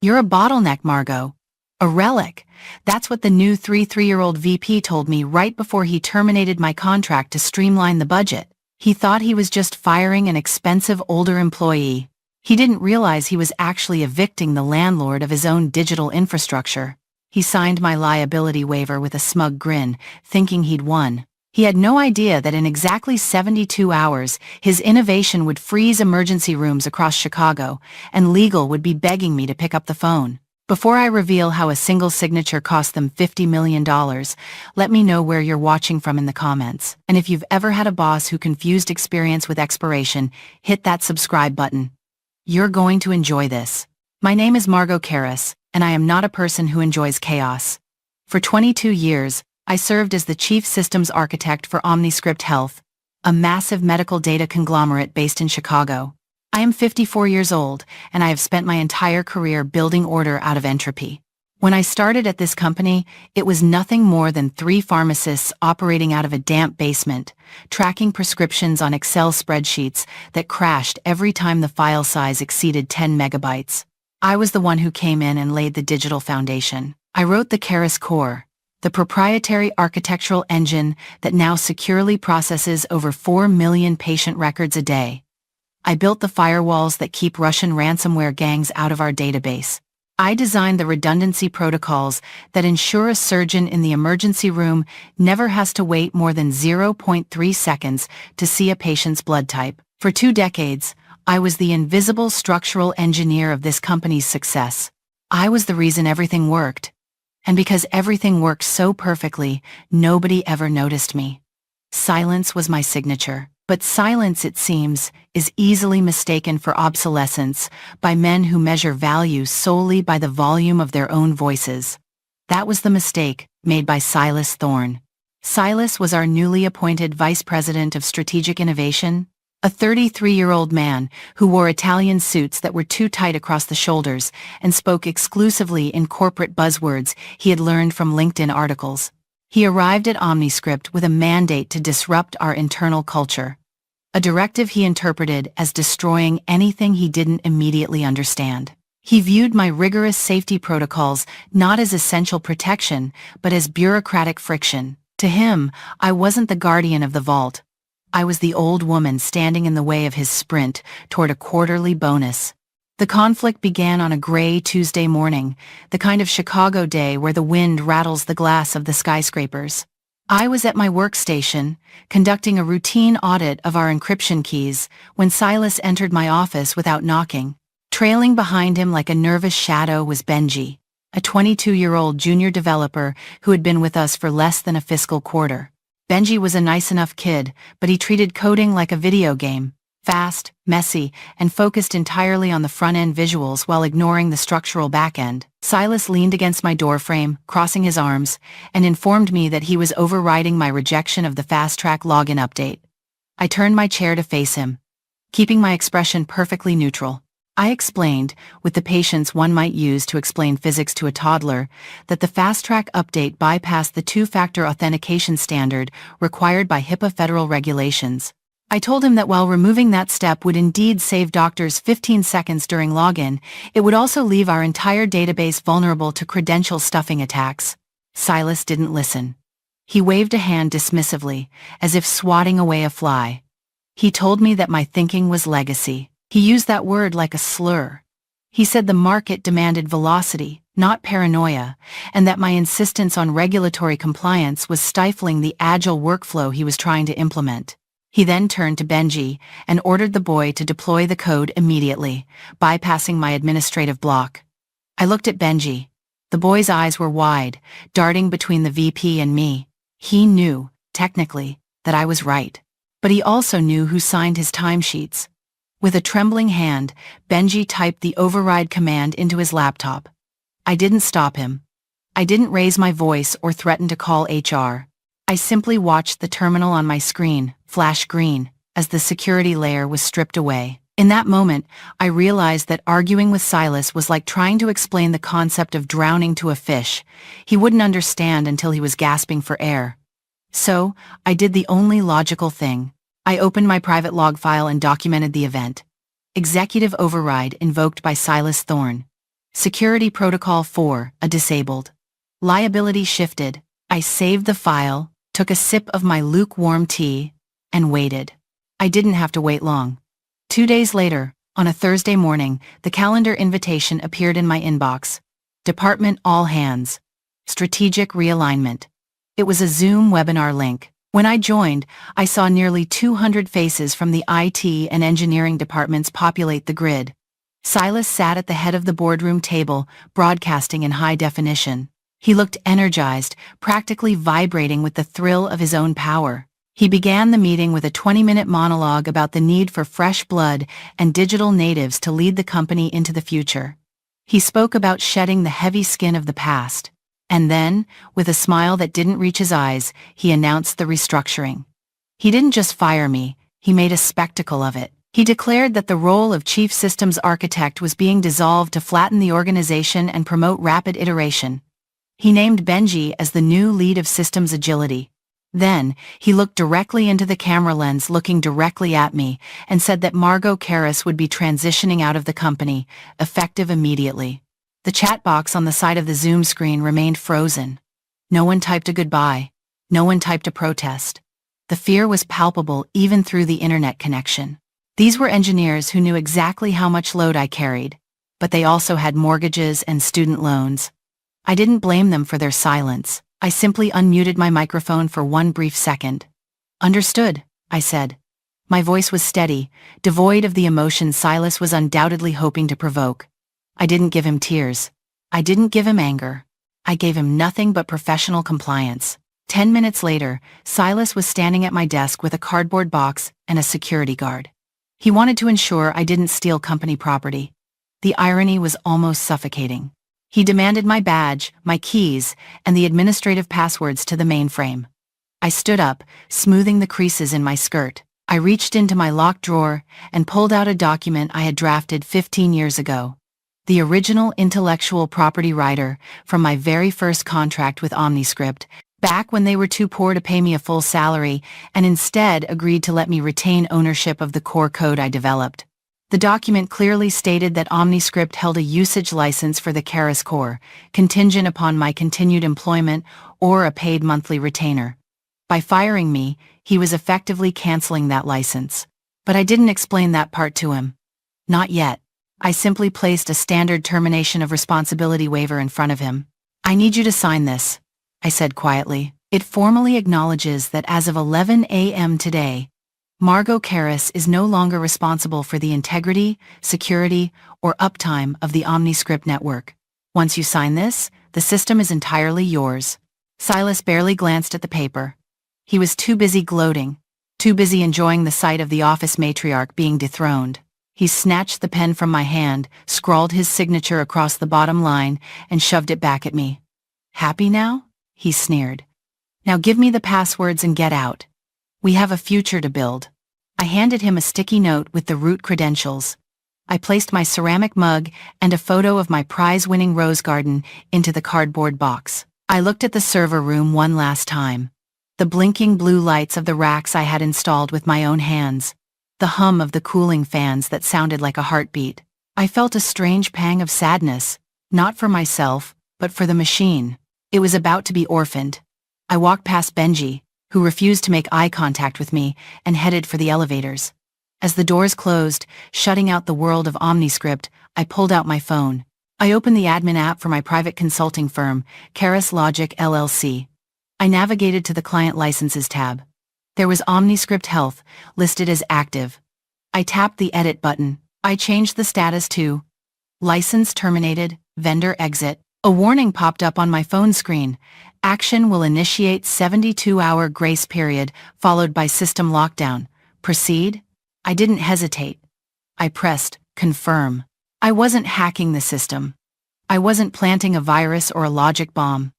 You're a bottleneck, Margot. A relic. That's what the new 3-3-year-old VP told me right before he terminated my contract to streamline the budget. He thought he was just firing an expensive older employee. He didn't realize he was actually evicting the landlord of his own digital infrastructure. He signed my liability waiver with a smug grin, thinking he'd won. He had no idea that in exactly 72 hours, his innovation would freeze emergency rooms across Chicago, and legal would be begging me to pick up the phone. Before I reveal how a single signature cost them $50 million, let me know where you're watching from in the comments. And if you've ever had a boss who confused experience with expiration, hit that subscribe button. You're going to enjoy this. My name is Margot Karras, and I am not a person who enjoys chaos. For 22 years, I served as the chief systems architect for OmniScript Health, a massive medical data conglomerate based in Chicago. I am 54 years old, and I have spent my entire career building order out of entropy. When I started at this company, it was nothing more than 3 pharmacists operating out of a damp basement, tracking prescriptions on Excel spreadsheets that crashed every time the file size exceeded 10 megabytes. I was the one who came in and laid the digital foundation. I wrote the Karras Core, the proprietary architectural engine that now securely processes over 4 million patient records a day. I built the firewalls that keep Russian ransomware gangs out of our database. I designed the redundancy protocols that ensure a surgeon in the emergency room never has to wait more than 0.3 seconds to see a patient's blood type. For 2 decades, I was the invisible structural engineer of this company's success. I was the reason everything worked. And because everything worked so perfectly, nobody ever noticed me. Silence was my signature. But silence, it seems, is easily mistaken for obsolescence by men who measure value solely by the volume of their own voices. That was the mistake made by Silas Thorne. Silas was our newly appointed Vice President of Strategic Innovation, a 33-year-old man who wore Italian suits that were too tight across the shoulders and spoke exclusively in corporate buzzwords he had learned from LinkedIn articles. He arrived at OmniScript with a mandate to disrupt our internal culture, a directive he interpreted as destroying anything he didn't immediately understand. He viewed my rigorous safety protocols not as essential protection, but as bureaucratic friction. To him, I wasn't the guardian of the vault. I was the old woman standing in the way of his sprint toward a quarterly bonus. The conflict began on a gray Tuesday morning, the kind of Chicago day where the wind rattles the glass of the skyscrapers. I was at my workstation, conducting a routine audit of our encryption keys, when Silas entered my office without knocking. Trailing behind him like a nervous shadow was Benji, a 22-year-old junior developer who had been with us for less than a fiscal quarter. Benji was a nice enough kid, but he treated coding like a video game. Fast, messy, and focused entirely on the front-end visuals while ignoring the structural back-end. Silas leaned against my doorframe, crossing his arms, and informed me that he was overriding my rejection of the fast-track login update. I turned my chair to face him, keeping my expression perfectly neutral. I explained, with the patience one might use to explain physics to a toddler, that the fast-track update bypassed the 2-factor authentication standard required by HIPAA federal regulations. I told him that while removing that step would indeed save doctors 15 seconds during login, it would also leave our entire database vulnerable to credential stuffing attacks. Silas didn't listen. He waved a hand dismissively, as if swatting away a fly. He told me that my thinking was legacy. He used that word like a slur. He said the market demanded velocity, not paranoia, and that my insistence on regulatory compliance was stifling the agile workflow he was trying to implement. He then turned to Benji and ordered the boy to deploy the code immediately, bypassing my administrative block. I looked at Benji. The boy's eyes were wide, darting between the VP and me. He knew, technically, that I was right. But he also knew who signed his timesheets. With a trembling hand, Benji typed the override command into his laptop. I didn't stop him. I didn't raise my voice or threaten to call HR. I simply watched the terminal on my screen flash green as the security layer was stripped away. In that moment, I realized that arguing with Silas was like trying to explain the concept of drowning to a fish. He wouldn't understand until he was gasping for air. So, I did the only logical thing. I opened my private log file and documented the event. Executive override invoked by Silas Thorne. Security Protocol 4, a disabled. Liability shifted. I saved the file, took a sip of my lukewarm tea, and waited. I didn't have to wait long. 2 days later, on a Thursday morning, the calendar invitation appeared in my inbox. Department All Hands. Strategic Realignment. It was a Zoom webinar link. When I joined, I saw nearly 200 faces from the IT and engineering departments populate the grid. Silas sat at the head of the boardroom table, broadcasting in high definition. He looked energized, practically vibrating with the thrill of his own power. He began the meeting with a 20-minute monologue about the need for fresh blood and digital natives to lead the company into the future. He spoke about shedding the heavy skin of the past. And then, with a smile that didn't reach his eyes, he announced the restructuring. He didn't just fire me, he made a spectacle of it. He declared that the role of Chief Systems Architect was being dissolved to flatten the organization and promote rapid iteration. He named Benji as the new lead of Systems Agility. Then, he looked directly into the camera lens, looking directly at me, and said that Margot Karras would be transitioning out of the company, effective immediately. The chat box on the side of the Zoom screen remained frozen. No one typed a goodbye. No one typed a protest. The fear was palpable even through the internet connection. These were engineers who knew exactly how much load I carried, but they also had mortgages and student loans. I didn't blame them for their silence. I simply unmuted my microphone for one brief second. "Understood," I said. My voice was steady, devoid of the emotion Silas was undoubtedly hoping to provoke. I didn't give him tears. I didn't give him anger. I gave him nothing but professional compliance. 10 minutes later, Silas was standing at my desk with a cardboard box and a security guard. He wanted to ensure I didn't steal company property. The irony was almost suffocating. He demanded my badge, my keys, and the administrative passwords to the mainframe. I stood up, smoothing the creases in my skirt. I reached into my locked drawer and pulled out a document I had drafted 15 years ago. The original intellectual property rider from my very first contract with OmniScript, back when they were too poor to pay me a full salary and instead agreed to let me retain ownership of the core code I developed. The document clearly stated that OmniScript held a usage license for the Karras core, contingent upon my continued employment or a paid monthly retainer. By firing me, he was effectively canceling that license. But I didn't explain that part to him. Not yet. I simply placed a standard termination of responsibility waiver in front of him. "I need you to sign this," I said quietly. "It formally acknowledges that as of 11 a.m. today, Margot Karras is no longer responsible for the integrity, security, or uptime of the OmniScript network. Once you sign this, the system is entirely yours." Silas barely glanced at the paper. He was too busy gloating, too busy enjoying the sight of the office matriarch being dethroned. He snatched the pen from my hand, scrawled his signature across the bottom line, and shoved it back at me. "Happy now?" he sneered. "Now give me the passwords and get out. We have a future to build." I handed him a sticky note with the root credentials. I placed my ceramic mug and a photo of my prize-winning rose garden into the cardboard box. I looked at the server room one last time. The blinking blue lights of the racks I had installed with my own hands. The hum of the cooling fans that sounded like a heartbeat. I felt a strange pang of sadness, not for myself, but for the machine. It was about to be orphaned. I walked past Benji, who refused to make eye contact with me, and headed for the elevators. As the doors closed, shutting out the world of OmniScript, I pulled out my phone. I opened the admin app for my private consulting firm, Karras Logic LLC. I navigated to the Client Licenses tab. There was OmniScript Health, listed as active. I tapped the Edit button. I changed the status to License Terminated, Vendor Exit. A warning popped up on my phone screen. Action will initiate 72-hour grace period, followed by system lockdown. Proceed? I didn't hesitate. I pressed Confirm. I wasn't hacking the system. I wasn't planting a virus or a logic bomb.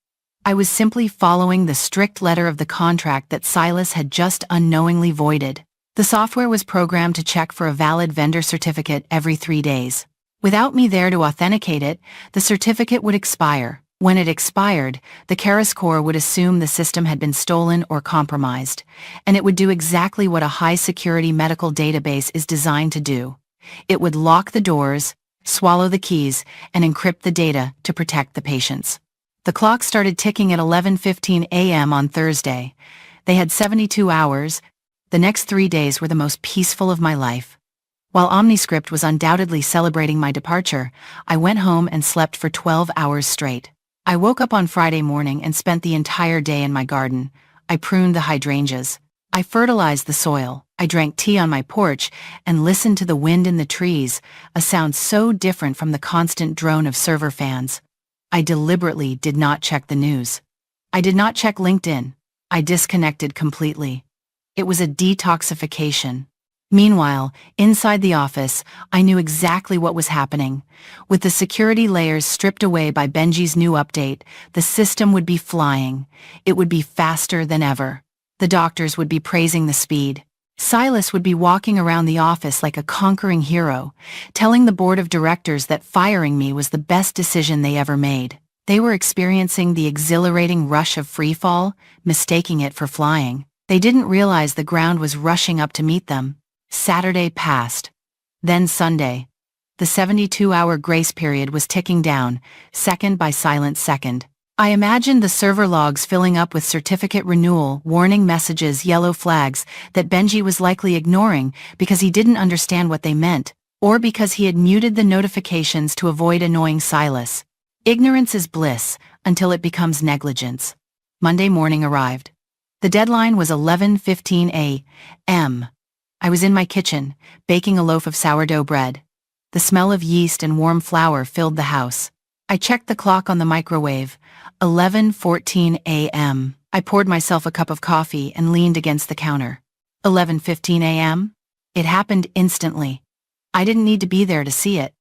I was simply following the strict letter of the contract that Silas had just unknowingly voided. The software was programmed to check for a valid vendor certificate every 3 days. Without me there to authenticate it, the certificate would expire. When it expired, the Karras core would assume the system had been stolen or compromised, and it would do exactly what a high-security medical database is designed to do. It would lock the doors, swallow the keys, and encrypt the data to protect the patients. The clock started ticking at 11:15 a.m. on Thursday. They had 72 hours. The next 3 days were the most peaceful of my life. While OmniScript was undoubtedly celebrating my departure, I went home and slept for 12 hours straight. I woke up on Friday morning and spent the entire day in my garden. I pruned the hydrangeas. I fertilized the soil. I drank tea on my porch and listened to the wind in the trees, a sound so different from the constant drone of server fans. I deliberately did not check the news. I did not check LinkedIn. I disconnected completely. It was a detoxification. Meanwhile, inside the office, I knew exactly what was happening. With the security layers stripped away by Benji's new update, the system would be flying. It would be faster than ever. The doctors would be praising the speed. Silas would be walking around the office like a conquering hero, telling the board of directors that firing me was the best decision they ever made. They were experiencing the exhilarating rush of freefall, mistaking it for flying. They didn't realize the ground was rushing up to meet them. Saturday passed. Then Sunday. The 72-hour grace period was ticking down, second by silent second. I imagined the server logs filling up with certificate renewal, warning messages, yellow flags that Benji was likely ignoring because he didn't understand what they meant, or because he had muted the notifications to avoid annoying Silas. Ignorance is bliss until it becomes negligence. Monday morning arrived. The deadline was 11:15 a.m. I was in my kitchen, baking a loaf of sourdough bread. The smell of yeast and warm flour filled the house. I checked the clock on the microwave. 11:14 a.m. I poured myself a cup of coffee and leaned against the counter. 11:15 a.m. It happened instantly. I didn't need to be there to see it.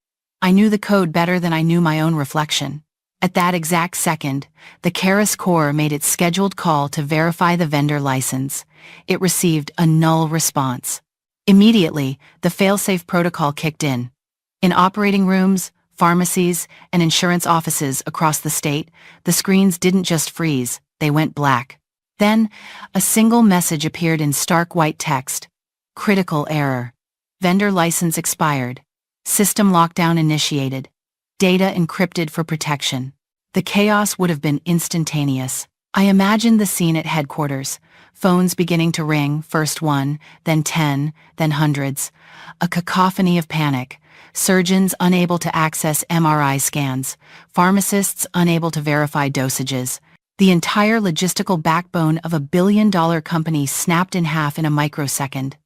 I knew the code better than I knew my own reflection. At that exact second, the Keras core made its scheduled call to verify the vendor license. It received a null response. Immediately, the failsafe protocol kicked in. In operating rooms, pharmacies, and insurance offices across the state, the screens didn't just freeze, they went black. Then, a single message appeared in stark white text. Critical error. Vendor license expired. System lockdown initiated. Data encrypted for protection. The chaos would have been instantaneous. I imagined the scene at headquarters. Phones beginning to ring, first one, then 10, then hundreds. A cacophony of panic. Surgeons unable to access MRI scans. Pharmacists unable to verify dosages. The entire logistical backbone of a billion-dollar company snapped in half in a microsecond.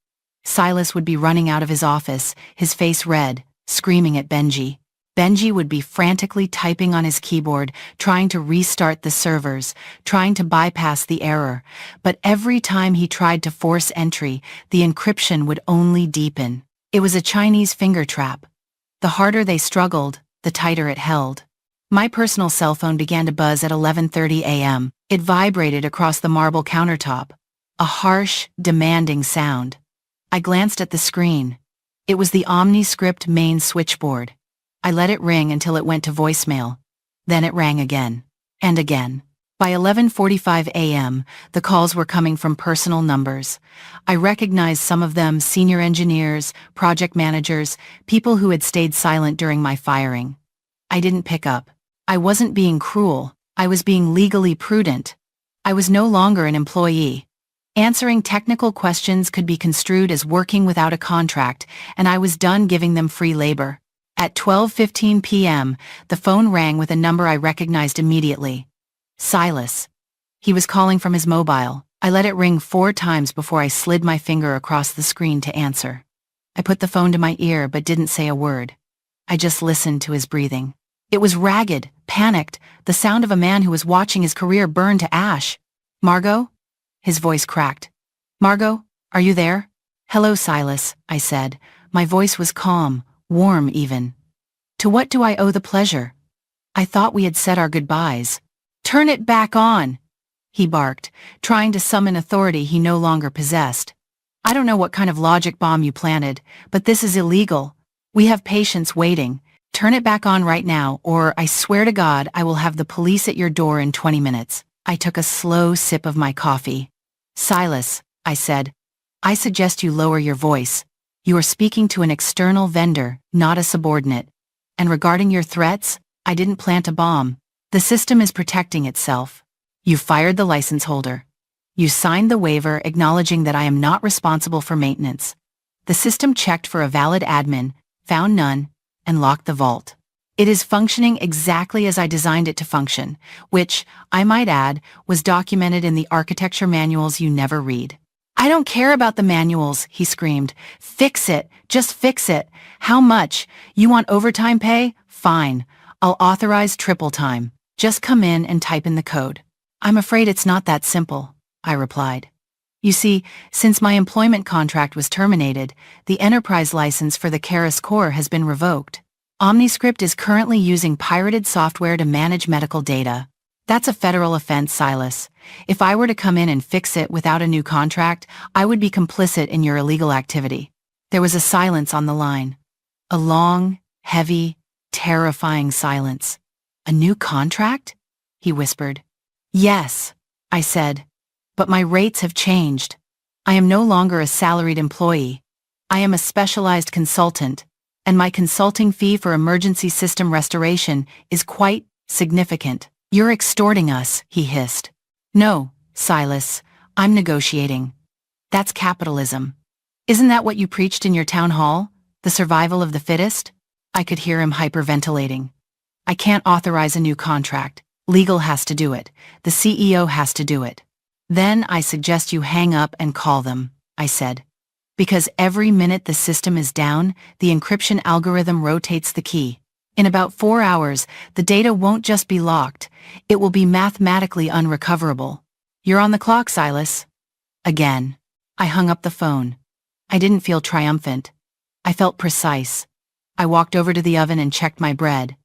Silas would be running out of his office, his face red, screaming at Benji. Benji would be frantically typing on his keyboard, trying to restart the servers, trying to bypass the error. But every time he tried to force entry, the encryption would only deepen. It was a Chinese finger trap. The harder they struggled, the tighter it held. My personal cell phone began to buzz at 11:30 a.m. It vibrated across the marble countertop. A harsh, demanding sound. I glanced at the screen. It was the OmniScript main switchboard. I let it ring until it went to voicemail. Then it rang again. And again. By 11:45 a.m., the calls were coming from personal numbers. I recognized some of them: senior engineers, project managers, people who had stayed silent during my firing. I didn't pick up. I wasn't being cruel. I was being legally prudent. I was no longer an employee. Answering technical questions could be construed as working without a contract, and I was done giving them free labor. At 12:15 p.m., the phone rang with a number I recognized immediately. Silas. He was calling from his mobile. I let it ring 4 times before I slid my finger across the screen to answer. I put the phone to my ear but didn't say a word. I just listened to his breathing. It was ragged, panicked, the sound of a man who was watching his career burn to ash. Margot? His voice cracked. Margot, are you there? Hello, Silas, I said. My voice was calm, warm even. To what do I owe the pleasure? I thought we had said our goodbyes. Turn it back on, he barked, trying to summon authority he no longer possessed. I don't know what kind of logic bomb you planted, but this is illegal. We have patients waiting. Turn it back on right now, or I swear to God I will have the police at your door in 20 minutes. I took a slow sip of my coffee. Silas, I said, I suggest you lower your voice. You are speaking to an external vendor, not a subordinate. And regarding your threats, I didn't plant a bomb. The system is protecting itself. You fired the license holder. You signed the waiver acknowledging that I am not responsible for maintenance. The system checked for a valid admin, found none, and locked the vault. It is functioning exactly as I designed it to function, which, I might add, was documented in the architecture manuals you never read. I don't care about the manuals, he screamed. Fix it, just fix it. How much? You want overtime pay? Fine. I'll authorize triple time. Just come in and type in the code. I'm afraid it's not that simple, I replied. You see, since my employment contract was terminated, the enterprise license for the Keras Core has been revoked. OmniScript is currently using pirated software to manage medical data. That's a federal offense, Silas. If I were to come in and fix it without a new contract, I would be complicit in your illegal activity. There was a silence on the line. A long, heavy, terrifying silence. A new contract? He whispered. Yes, I said. But my rates have changed. I am no longer a salaried employee. I am a specialized consultant, and my consulting fee for emergency system restoration is quite significant. You're extorting us, he hissed. No, Silas, I'm negotiating. That's capitalism. Isn't that what you preached in your town hall? The survival of the fittest? I could hear him hyperventilating. I can't authorize a new contract. Legal has to do it. The CEO has to do it. Then I suggest you hang up and call them, I said. Because every minute the system is down, the encryption algorithm rotates the key. In about 4 hours, the data won't just be locked, it will be mathematically unrecoverable. You're on the clock, Silas. Again. I hung up the phone. I didn't feel triumphant. I felt precise. I walked over to the oven and checked my bread.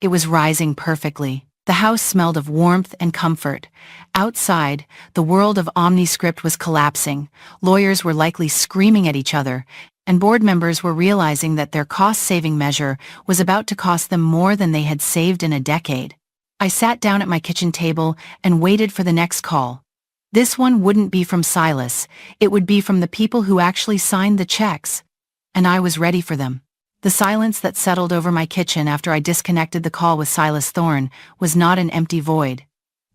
It was rising perfectly. The house smelled of warmth and comfort. Outside, the world of OmniScript was collapsing. Lawyers were likely screaming at each other, and board members were realizing that their cost-saving measure was about to cost them more than they had saved in a decade. I sat down at my kitchen table and waited for the next call. This one wouldn't be from Silas. It would be from the people who actually signed the checks. And I was ready for them. The silence that settled over my kitchen after I disconnected the call with Silas Thorne was not an empty void.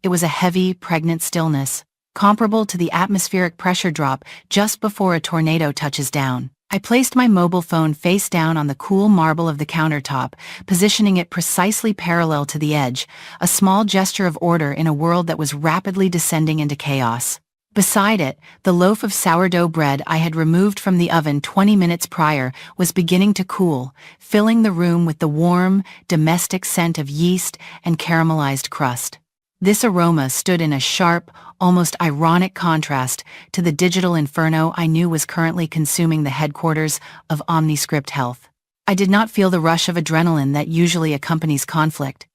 It was a heavy, pregnant stillness, comparable to the atmospheric pressure drop just before a tornado touches down. I placed my mobile phone face down on the cool marble of the countertop, positioning it precisely parallel to the edge, a small gesture of order in a world that was rapidly descending into chaos. Beside it, the loaf of sourdough bread I had removed from the oven 20 minutes prior was beginning to cool, filling the room with the warm, domestic scent of yeast and caramelized crust. This aroma stood in a sharp, almost ironic contrast to the digital inferno I knew was currently consuming the headquarters of OmniScript Health. I did not feel the rush of adrenaline that usually accompanies conflict.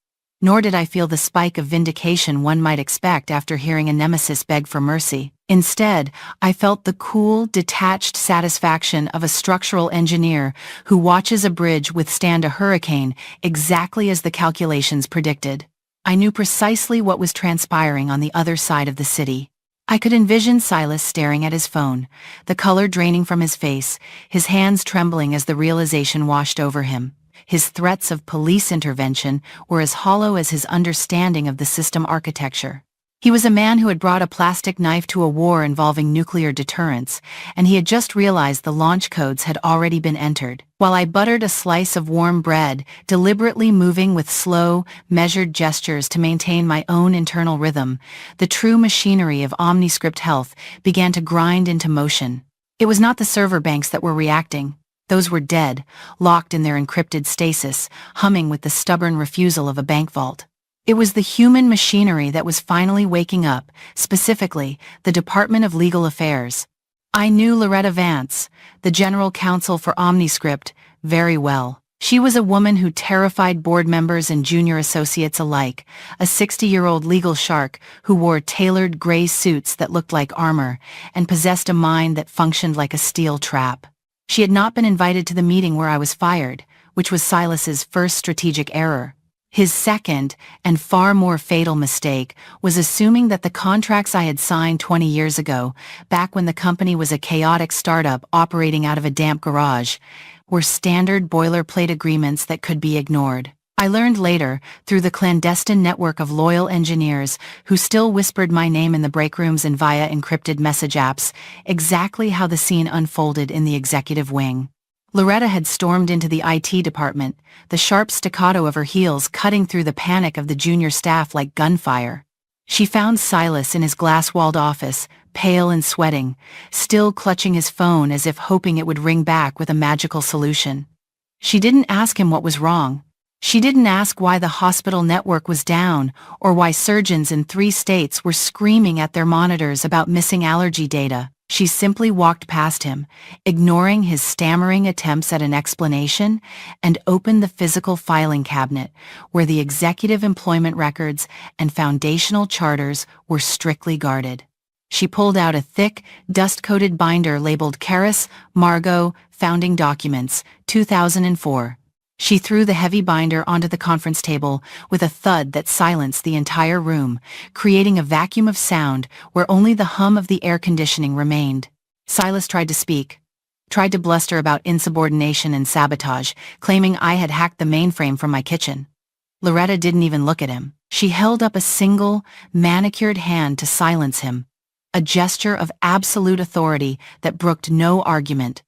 Nor did I feel the spike of vindication one might expect after hearing a nemesis beg for mercy. Instead, I felt the cool, detached satisfaction of a structural engineer who watches a bridge withstand a hurricane exactly as the calculations predicted. I knew precisely what was transpiring on the other side of the city. I could envision Silas staring at his phone, the color draining from his face, his hands trembling as the realization washed over him. His threats of police intervention were as hollow as his understanding of the system architecture. He was a man who had brought a plastic knife to a war involving nuclear deterrence, and he had just realized the launch codes had already been entered. While I buttered a slice of warm bread, deliberately moving with slow, measured gestures to maintain my own internal rhythm, the true machinery of OmniScript Health began to grind into motion. It was not the server banks that were reacting. Those were dead, locked in their encrypted stasis, humming with the stubborn refusal of a bank vault. It was the human machinery that was finally waking up, specifically, the Department of Legal Affairs. I knew Loretta Vance, the general counsel for OmniScript, very well. She was a woman who terrified board members and junior associates alike, a 60-year-old legal shark who wore tailored gray suits that looked like armor, and possessed a mind that functioned like a steel trap. She had not been invited to the meeting where I was fired, which was Silas's first strategic error. His second, and far more fatal mistake, was assuming that the contracts I had signed 20 years ago, back when the company was a chaotic startup operating out of a damp garage, were standard boilerplate agreements that could be ignored. I learned later, through the clandestine network of loyal engineers who still whispered my name in the break rooms and via encrypted message apps, exactly how the scene unfolded in the executive wing. Loretta had stormed into the IT department, the sharp staccato of her heels cutting through the panic of the junior staff like gunfire. She found Silas in his glass-walled office, pale and sweating, still clutching his phone as if hoping it would ring back with a magical solution. She didn't ask him what was wrong. She didn't ask why the hospital network was down or why surgeons in 3 states were screaming at their monitors about missing allergy data. She simply walked past him, ignoring his stammering attempts at an explanation, and opened the physical filing cabinet, where the executive employment records and foundational charters were strictly guarded. She pulled out a thick, dust-coated binder labeled Karis Margot Founding Documents, 2004. She threw the heavy binder onto the conference table with a thud that silenced the entire room, creating a vacuum of sound where only the hum of the air conditioning remained. Silas tried to speak, tried to bluster about insubordination and sabotage, claiming I had hacked the mainframe from my kitchen. Loretta didn't even look at him. She held up a single, manicured hand to silence him, a gesture of absolute authority that brooked no argument.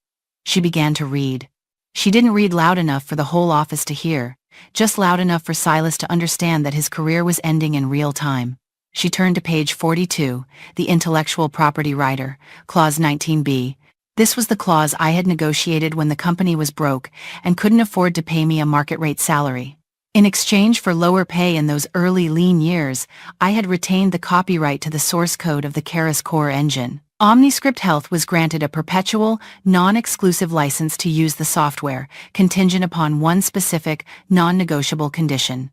She began to read. She didn't read loud enough for the whole office to hear, just loud enough for Silas to understand that his career was ending in real time. She turned to page 42, the intellectual property rider, clause 19b. This was the clause I had negotiated when the company was broke and couldn't afford to pay me a market-rate salary. In exchange for lower pay in those early lean years, I had retained the copyright to the source code of the Karis core engine. OmniScript Health was granted a perpetual, non-exclusive license to use the software, contingent upon one specific, non-negotiable condition: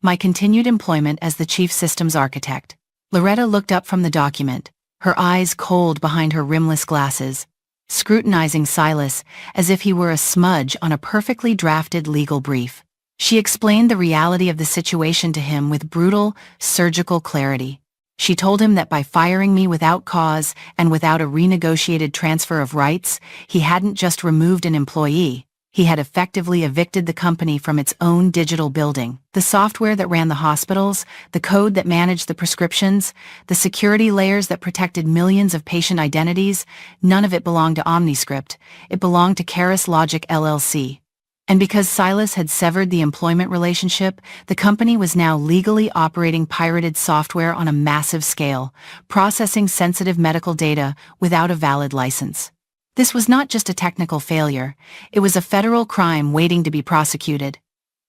my continued employment as the chief systems architect. Loretta looked up from the document, her eyes cold behind her rimless glasses, scrutinizing Silas as if he were a smudge on a perfectly drafted legal brief. She explained the reality of the situation to him with brutal, surgical clarity. She told him that by firing me without cause and without a renegotiated transfer of rights, he hadn't just removed an employee, he had effectively evicted the company from its own digital building. The software that ran the hospitals, the code that managed the prescriptions, the security layers that protected millions of patient identities, none of it belonged to OmniScript. It belonged to Karis Logic LLC. And because Silas had severed the employment relationship, the company was now legally operating pirated software on a massive scale, processing sensitive medical data without a valid license. This was not just a technical failure, it was a federal crime waiting to be prosecuted.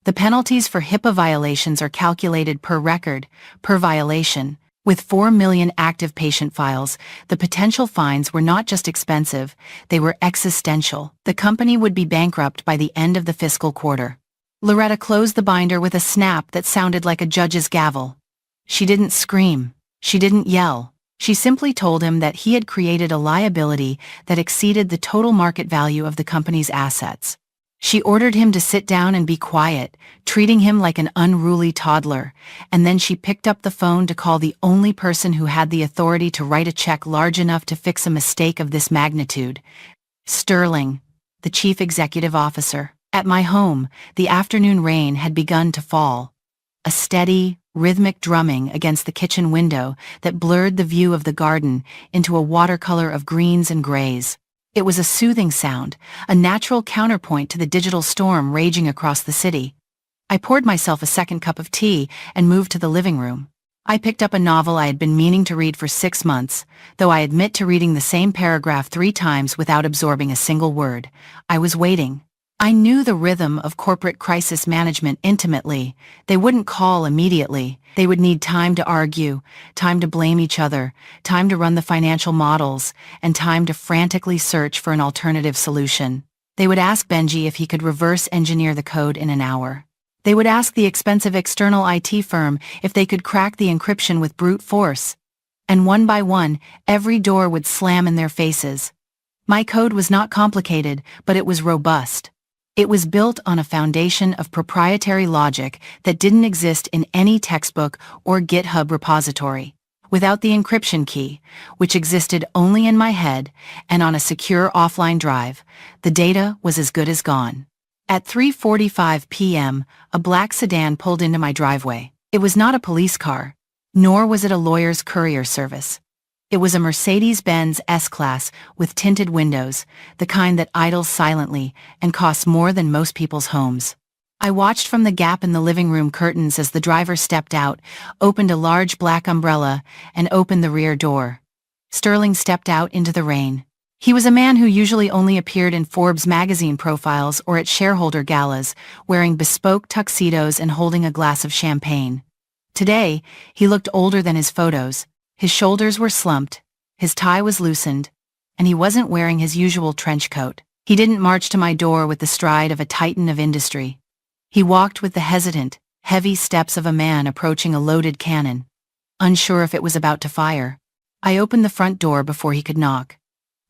The penalties for HIPAA violations are calculated per record, per violation. With 4 million active patient files, the potential fines were not just expensive, they were existential. The company would be bankrupt by the end of the fiscal quarter. Loretta closed the binder with a snap that sounded like a judge's gavel. She didn't scream. She didn't yell. She simply told him that he had created a liability that exceeded the total market value of the company's assets. She ordered him to sit down and be quiet, treating him like an unruly toddler, and then she picked up the phone to call the only person who had the authority to write a check large enough to fix a mistake of this magnitude: Sterling, the chief executive officer. At my home, the afternoon rain had begun to fall. A steady, rhythmic drumming against the kitchen window that blurred the view of the garden into a watercolor of greens and grays. It was a soothing sound, a natural counterpoint to the digital storm raging across the city. I poured myself a second cup of tea and moved to the living room. I picked up a novel I had been meaning to read for 6 months, though I admit to reading the same paragraph 3 times without absorbing a single word. I was waiting. I knew the rhythm of corporate crisis management intimately. They wouldn't call immediately. They would need time to argue, time to blame each other, time to run the financial models, and time to frantically search for an alternative solution. They would ask Benji if he could reverse engineer the code in an hour. They would ask the expensive external IT firm if they could crack the encryption with brute force. And one by one, every door would slam in their faces. My code was not complicated, but it was robust. It was built on a foundation of proprietary logic that didn't exist in any textbook or GitHub repository. Without the encryption key, which existed only in my head and on a secure offline drive, the data was as good as gone. At 3:45 p.m., a black sedan pulled into my driveway. It was not a police car, nor was it a lawyer's courier service. It was a Mercedes-Benz S-Class with tinted windows, the kind that idles silently and costs more than most people's homes. I watched from the gap in the living room curtains as the driver stepped out, opened a large black umbrella, and opened the rear door. Sterling stepped out into the rain. He was a man who usually only appeared in Forbes magazine profiles or at shareholder galas, wearing bespoke tuxedos and holding a glass of champagne. Today, he looked older than his photos. His shoulders were slumped, his tie was loosened, and he wasn't wearing his usual trench coat. He didn't march to my door with the stride of a titan of industry. He walked with the hesitant, heavy steps of a man approaching a loaded cannon, unsure if it was about to fire. I opened the front door before he could knock.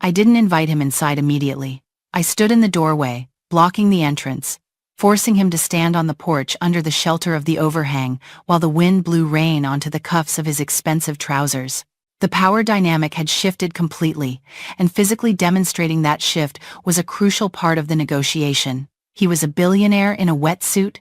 I didn't invite him inside immediately. I stood in the doorway, blocking the entrance, forcing him to stand on the porch under the shelter of the overhang while the wind blew rain onto the cuffs of his expensive trousers. The power dynamic had shifted completely, and physically demonstrating that shift was a crucial part of the negotiation. He was a billionaire in a wetsuit,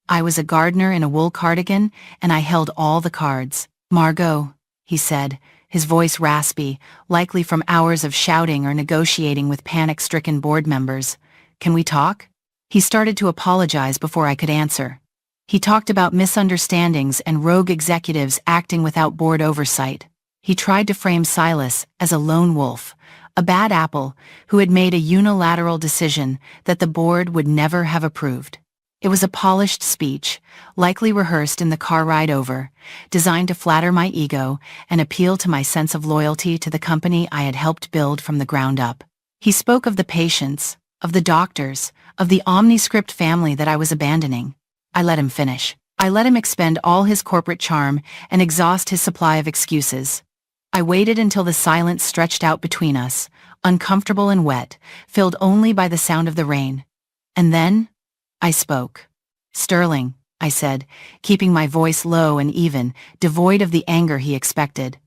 I was a gardener in a wool cardigan, and I held all the cards. "Margot," he said, his voice raspy, likely from hours of shouting or negotiating with panic-stricken board members. "Can we talk?" He started to apologize before I could answer. He talked about misunderstandings and rogue executives acting without board oversight. He tried to frame Silas as a lone wolf, a bad apple who had made a unilateral decision that the board would never have approved. It was a polished speech, likely rehearsed in the car ride over, designed to flatter my ego and appeal to my sense of loyalty to the company I had helped build from the ground up. He spoke of the patients, of the doctors, of the OmniScript family that I was abandoning. I let him finish. I let him expend all his corporate charm and exhaust his supply of excuses. I waited until the silence stretched out between us, uncomfortable and wet, filled only by the sound of the rain. And then, I spoke. "Sterling," I said, keeping my voice low and even, devoid of the anger he expected.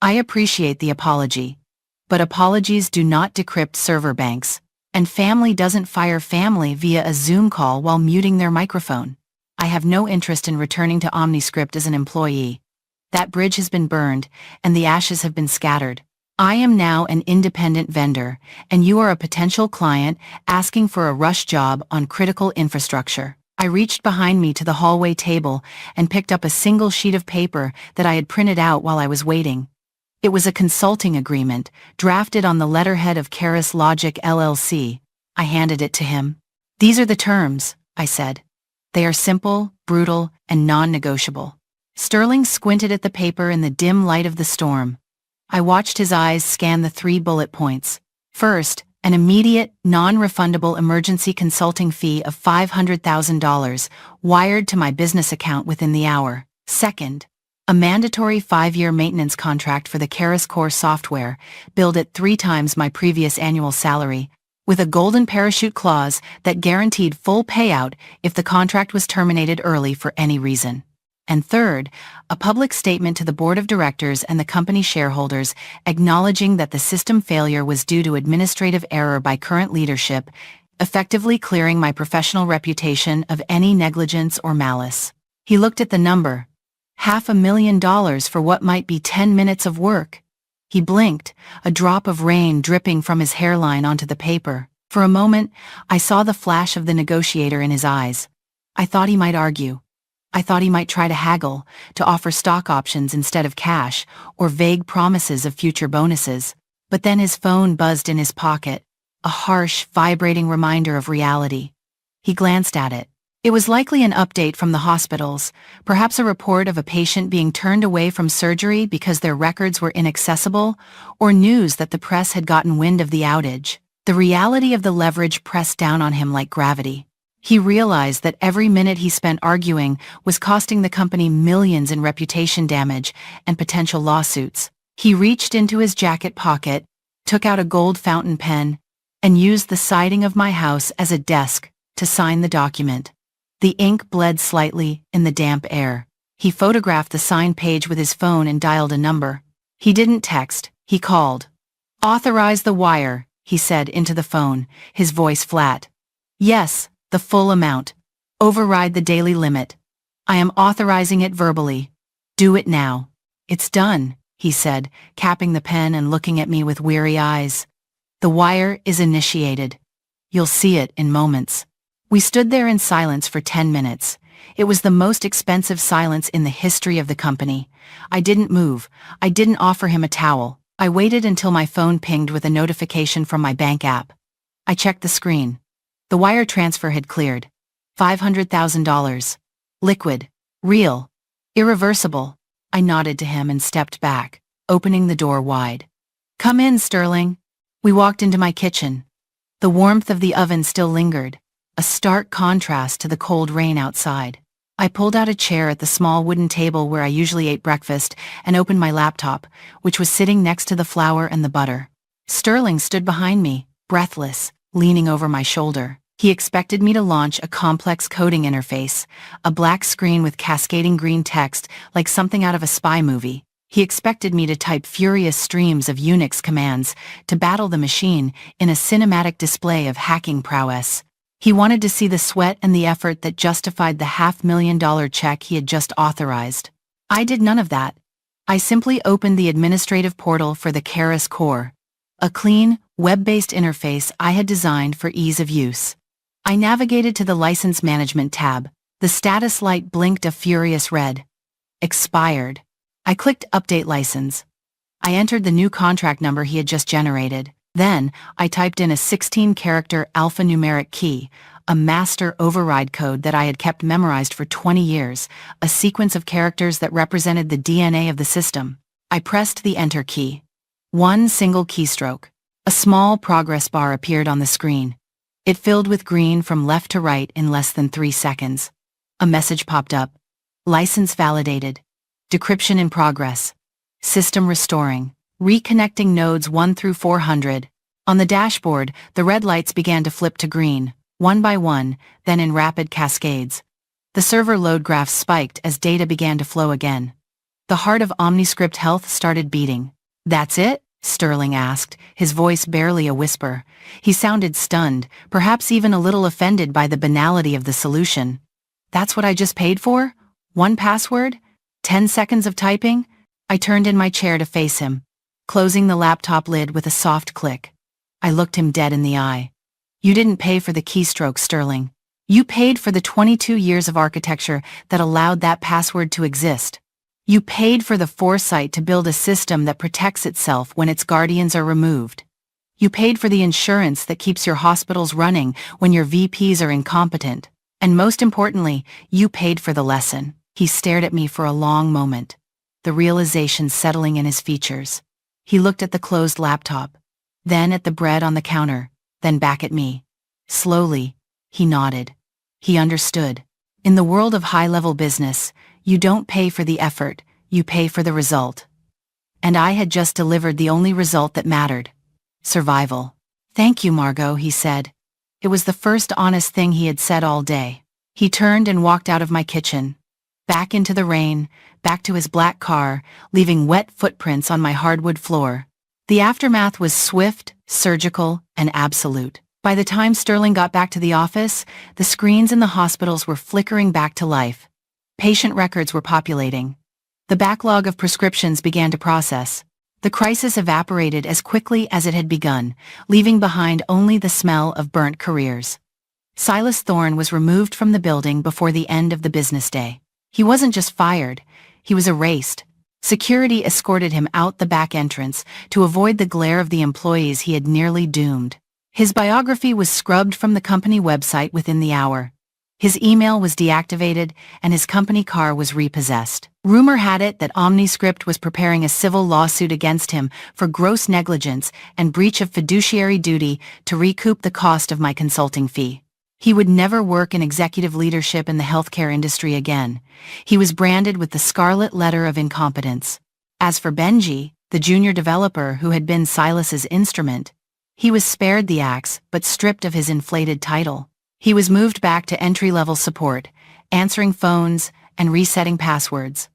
"I appreciate the apology, but apologies do not decrypt server banks, and family doesn't fire family via a Zoom call while muting their microphone. I have no interest in returning to OmniScript as an employee. That bridge has been burned, and the ashes have been scattered. I am now an independent vendor, and you are a potential client asking for a rush job on critical infrastructure." I reached behind me to the hallway table and picked up a single sheet of paper that I had printed out while I was waiting. It was a consulting agreement, drafted on the letterhead of Keras Logic LLC. I handed it to him. "These are the terms," I said. "They are simple, brutal, and non-negotiable." Sterling squinted at the paper in the dim light of the storm. I watched his eyes scan the 3 bullet points. First, an immediate, non-refundable emergency consulting fee of $500,000 wired to my business account within the hour. Second, a mandatory 5-year maintenance contract for the Keras Core software, billed at 3 times my previous annual salary, with a golden parachute clause that guaranteed full payout if the contract was terminated early for any reason. And third, a public statement to the board of directors and the company shareholders acknowledging that the system failure was due to administrative error by current leadership, effectively clearing my professional reputation of any negligence or malice. He looked at the number. $500,000 for what might be 10 minutes of work. He blinked, a drop of rain dripping from his hairline onto the paper. For a moment, I saw the flash of the negotiator in his eyes. I thought he might argue. I thought he might try to haggle, to offer stock options instead of cash, or vague promises of future bonuses. But then his phone buzzed in his pocket, a harsh, vibrating reminder of reality. He glanced at it. It was likely an update from the hospitals, perhaps a report of a patient being turned away from surgery because their records were inaccessible, or news that the press had gotten wind of the outage. The reality of the leverage pressed down on him like gravity. He realized that every minute he spent arguing was costing the company millions in reputation damage and potential lawsuits. He reached into his jacket pocket, took out a gold fountain pen, and used the siding of my house as a desk to sign the document. The ink bled slightly in the damp air. He photographed the signed page with his phone and dialed a number. He didn't text, he called. "Authorize the wire," he said into the phone, his voice flat. "Yes, the full amount. Override the daily limit. I am authorizing it verbally. Do it now." "It's done," he said, capping the pen and looking at me with weary eyes. "The wire is initiated. You'll see it in moments." We stood there in silence for 10 minutes. It was the most expensive silence in the history of the company. I didn't move. I didn't offer him a towel. I waited until my phone pinged with a notification from my bank app. I checked the screen. The wire transfer had cleared. $500,000. Liquid. Real. Irreversible. I nodded to him and stepped back, opening the door wide. "Come in, Sterling." We walked into my kitchen. The warmth of the oven still lingered, a stark contrast to the cold rain outside. I pulled out a chair at the small wooden table where I usually ate breakfast and opened my laptop, which was sitting next to the flour and the butter. Sterling stood behind me, breathless, leaning over my shoulder. He expected me to launch a complex coding interface, a black screen with cascading green text like something out of a spy movie. He expected me to type furious streams of Unix commands to battle the machine in a cinematic display of hacking prowess. He wanted to see the sweat and the effort that justified the $500,000 check he had just authorized. I did none of that. I simply opened the administrative portal for the Keras core, a clean, web-based interface I had designed for ease of use. I navigated to the License Management tab. The status light blinked a furious red. Expired. I clicked Update License. I entered the new contract number he had just generated. Then, I typed in a 16-character alphanumeric key, a master override code that I had kept memorized for 20 years, a sequence of characters that represented the DNA of the system. I pressed the Enter key. One single keystroke. A small progress bar appeared on the screen. It filled with green from left to right in less than 3 seconds. A message popped up. License validated. Decryption in progress. System restoring. Reconnecting nodes 1 through 400. On the dashboard, the red lights began to flip to green, one by one, then in rapid cascades. The server load graphs spiked as data began to flow again. The heart of OmniScript Health started beating. "That's it?" Sterling asked, his voice barely a whisper. He sounded stunned, perhaps even a little offended by the banality of the solution. "That's what I just paid for? One password? 10 seconds of typing?" I turned in my chair to face him, closing the laptop lid with a soft click. I looked him dead in the eye. "You didn't pay for the keystroke, Sterling. You paid for the 22 years of architecture that allowed that password to exist. You paid for the foresight to build a system that protects itself when its guardians are removed. You paid for the insurance that keeps your hospitals running when your VPs are incompetent. And most importantly, you paid for the lesson." He stared at me for a long moment, the realization settling in his features. He looked at the closed laptop, then at the bread on the counter, then back at me. Slowly, he nodded. He understood. In the world of high-level business, you don't pay for the effort, you pay for the result. And I had just delivered the only result that mattered. Survival. "Thank you, Margot," he said. It was the first honest thing he had said all day. He turned and walked out of my kitchen, back into the rain, back to his black car, leaving wet footprints on my hardwood floor. The aftermath was swift, surgical, and absolute. By the time Sterling got back to the office, the screens in the hospitals were flickering back to life. Patient records were populating. The backlog of prescriptions began to process. The crisis evaporated as quickly as it had begun, leaving behind only the smell of burnt careers. Silas Thorne was removed from the building before the end of the business day. He wasn't just fired, he was erased. Security escorted him out the back entrance to avoid the glare of the employees he had nearly doomed. His biography was scrubbed from the company website within the hour. His email was deactivated and his company car was repossessed. Rumor had it that OmniScript was preparing a civil lawsuit against him for gross negligence and breach of fiduciary duty to recoup the cost of my consulting fee. He would never work in executive leadership in the healthcare industry again. He was branded with the scarlet letter of incompetence. As for Benji, the junior developer who had been Silas's instrument, he was spared the axe but stripped of his inflated title. He was moved back to entry-level support, answering phones and resetting passwords.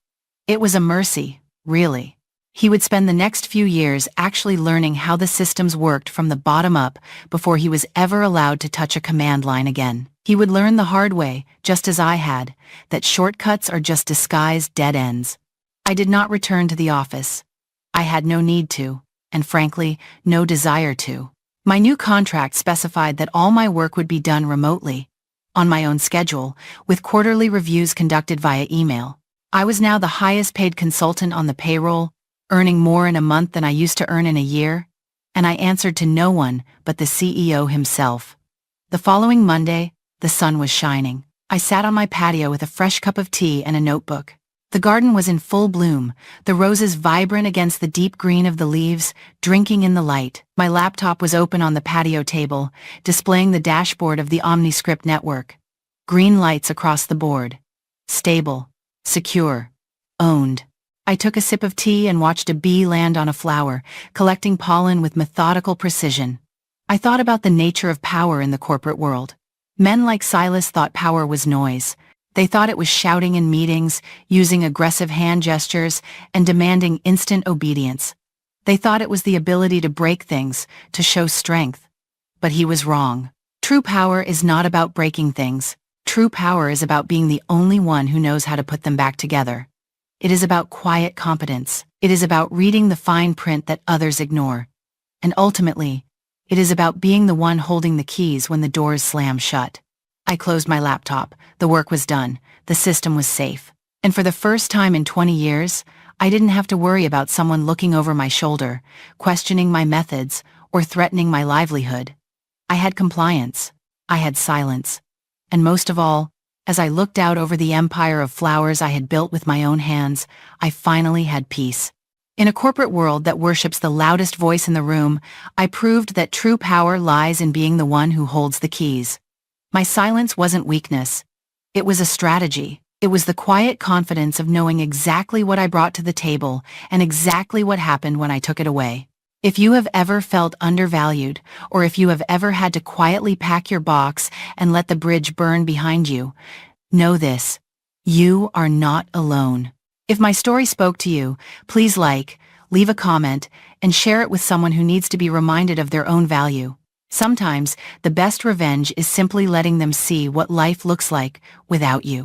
It was a mercy, really. He would spend the next few years actually learning how the systems worked from the bottom up before he was ever allowed to touch a command line again. He would learn the hard way, just as I had, that shortcuts are just disguised dead ends. I did not return to the office. I had no need to, and frankly, no desire to. My new contract specified that all my work would be done remotely, on my own schedule, with quarterly reviews conducted via email. I was now the highest paid consultant on the payroll, earning more in a month than I used to earn in a year, and I answered to no one but the CEO himself. The following Monday, the sun was shining. I sat on my patio with a fresh cup of tea and a notebook. The garden was in full bloom, the roses vibrant against the deep green of the leaves, drinking in the light. My laptop was open on the patio table, displaying the dashboard of the OmniScript network. Green lights across the board. Stable. Secure. Owned. I took a sip of tea and watched a bee land on a flower, collecting pollen with methodical precision. I thought about the nature of power in the corporate world. Men like Silas thought power was noise. They thought it was shouting in meetings, using aggressive hand gestures, and demanding instant obedience. They thought it was the ability to break things, to show strength. But he was wrong. True power is not about breaking things. True power is about being the only one who knows how to put them back together. It is about quiet competence. It is about reading the fine print that others ignore. And ultimately, it is about being the one holding the keys when the doors slam shut. I closed my laptop. The work was done. The system was safe. And for the first time in 20 years, I didn't have to worry about someone looking over my shoulder, questioning my methods, or threatening my livelihood. I had compliance. I had silence. And most of all, as I looked out over the empire of flowers I had built with my own hands, I finally had peace. In a corporate world that worships the loudest voice in the room, I proved that true power lies in being the one who holds the keys. My silence wasn't weakness. It was a strategy. It was the quiet confidence of knowing exactly what I brought to the table and exactly what happened when I took it away. If you have ever felt undervalued, or if you have ever had to quietly pack your box and let the bridge burn behind you, know this: you are not alone. If my story spoke to you, please leave a comment, and share it with someone who needs to be reminded of their own value. Sometimes, the best revenge is simply letting them see what life looks like without you.